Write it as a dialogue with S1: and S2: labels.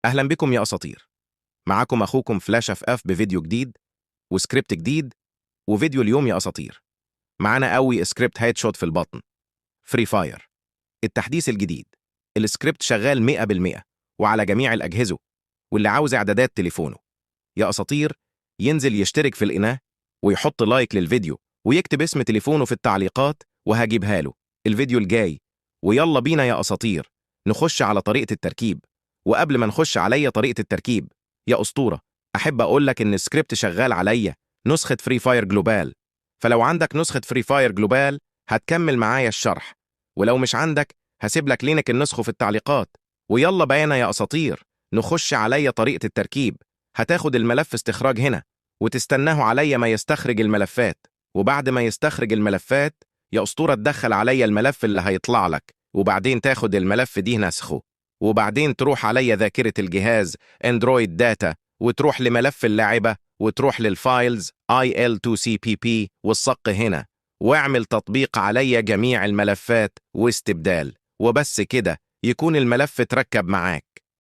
S1: أهلا بكم يا أساطير. معكم أخوكم فلاش اف بفيديو جديد وسكريبت جديد. وفيديو اليوم يا أساطير معانا قوي سكريبت هيد شوت في البطن. فري فاير التحديث الجديد. السكريبت شغال 100% وعلى جميع الأجهزة، واللي عاوز إعدادات تليفونه يا أساطير ينزل يشترك في القناة ويحط لايك للفيديو ويكتب اسم تليفونه في التعليقات وهجيبها له الفيديو الجاي. ويلا بينا يا أساطير نخش على طريقة التركيب. وقبل ما نخش عليا طريقة التركيب يا أسطورة، أحب أقول لك إن السكريبت شغال عليا نسخة فري فاير جلوبال، فلو عندك نسخة فري فاير جلوبال هتكمل معايا الشرح، ولو مش عندك هسيب لك لينك النسخة في التعليقات. ويلا بينا يا أساطير نخش عليا طريقة التركيب. هتاخد الملف استخراج هنا وتستناه عليا ما يستخرج الملفات، وبعد ما يستخرج الملفات يا أسطورة تدخل عليا الملف اللي هيطلع لك، وبعدين تاخد الملف دي نسخه، وبعدين تروح عليا ذاكرة الجهاز اندرويد داتا وتروح لملف اللاعبة وتروح للفايلز IL2CPP والصق هنا، واعمل تطبيق عليا جميع الملفات واستبدال، وبس كده يكون الملف اتركب معاك.